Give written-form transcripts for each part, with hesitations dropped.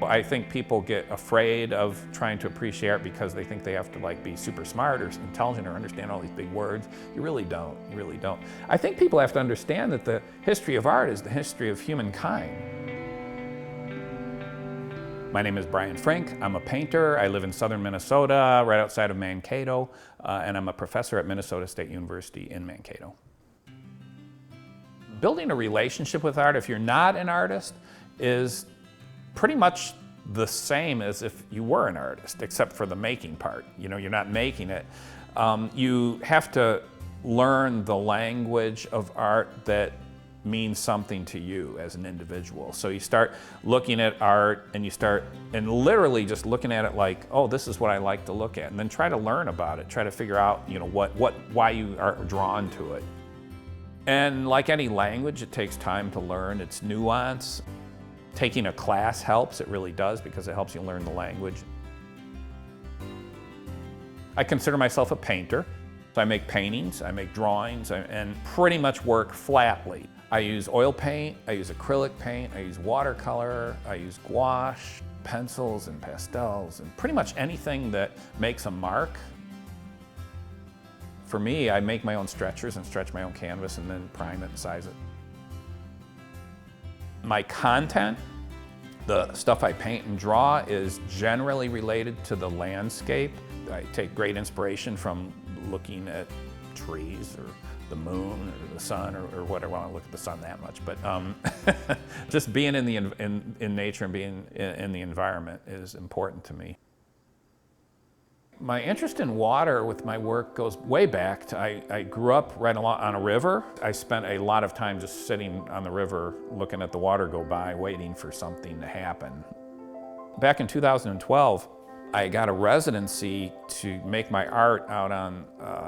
I think people get afraid of trying to appreciate art because they think they have to be super smart or intelligent or understand all these big words. You really don't, you really don't. I think people have to understand that the history of art is the history of humankind. My name is Frink. I'm a painter. I live in southern Minnesota, right outside of Mankato, and I'm a professor at Minnesota State University in Mankato. Building a relationship with art, if you're not an artist, is pretty much the same as if you were an artist, except for the making part. You know, you're not making it. You have to learn the language of art that means something to you as an individual. So you start looking at art and and literally just looking at it like, oh, this is what I like to look at, and then try to learn about it, try to figure out, you know, why you are drawn to it. And like any language, it takes time to learn its nuance. Taking a class helps, it really does, because it helps you learn the language. I consider myself a painter. So I make paintings, I make drawings, and pretty much work flatly. I use oil paint, I use acrylic paint, I use watercolor, I use gouache, pencils and pastels, and pretty much anything that makes a mark. For me, I make my own stretchers and stretch my own canvas and then prime it and size it. My content, the stuff I paint and draw, is generally related to the landscape. I take great inspiration from looking at trees or the moon or the sun or whatever. I don't look at the sun that much, but just being in nature and being in the environment is important to me. My interest in water with my work goes way back to, I grew up right on a river. I spent a lot of time just sitting on the river looking at the water go by, waiting for something to happen. Back in 2012, I got a residency to make my art out on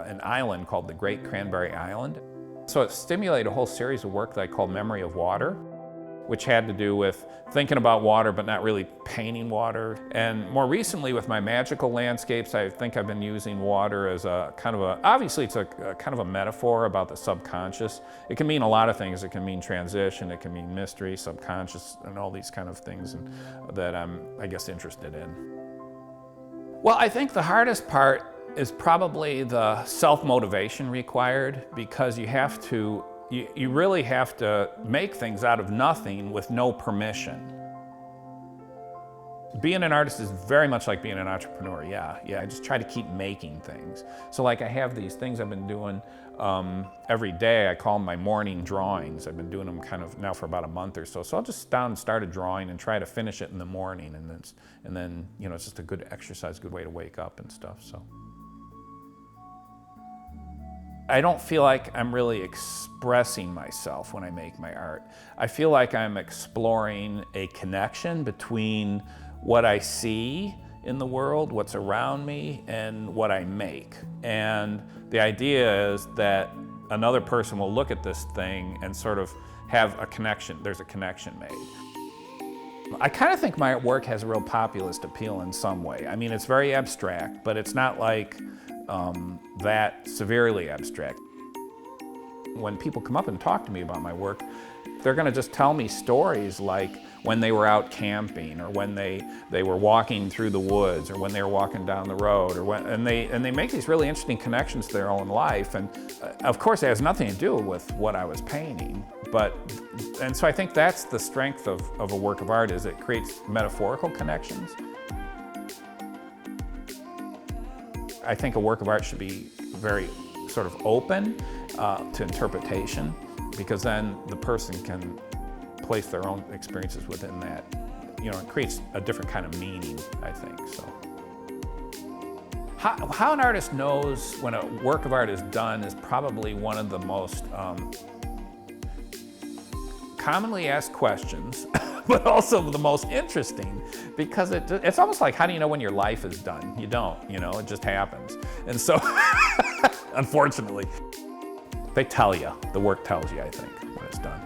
an island called the Great Cranberry Island. So it stimulated a whole series of work that I called Memory of Water, which had to do with thinking about water but not really painting water. And more recently with my magical landscapes, I think I've been using water as a kind of obviously it's a kind of a metaphor about the subconscious. It can mean a lot of things. It can mean transition, it can mean mystery, subconscious, and all these kind of things that I'm, I guess, interested in. Well, I think the hardest part is probably the self-motivation required, because you really have to make things out of nothing with no permission. Being an artist is very much like being an entrepreneur, yeah. I just try to keep making things. So like I have these things I've been doing every day. I call them my morning drawings. I've been doing them kind of now for about a month or so. So I'll just sit down and start a drawing and try to finish it in the morning. And then you know, it's just a good exercise, good way to wake up and stuff, so. I don't feel like I'm really expressing myself when I make my art. I feel like I'm exploring a connection between what I see in the world, what's around me, and what I make. And the idea is that another person will look at this thing and sort of have a connection. There's a connection made. I kind of think my work has a real populist appeal in some way. I mean, it's very abstract, but it's not like that severely abstract. When people come up and talk to me about my work, they're going to just tell me stories like when they were out camping, or when they were walking through the woods, or when they were walking down the road, and they make these really interesting connections to their own life. And of course, it has nothing to do with what I was painting. And so I think that's the strength of a work of art, is it creates metaphorical connections. I think a work of art should be very sort of open to interpretation, because then the person can place their own experiences within that. You know, it creates a different kind of meaning, I think, so. How an artist knows when a work of art is done is probably one of the most commonly asked questions, but also the most interesting, because it's almost like, how do you know when your life is done? You don't, you know, it just happens. And so, unfortunately, they tell you, the work tells you, I think, when it's done.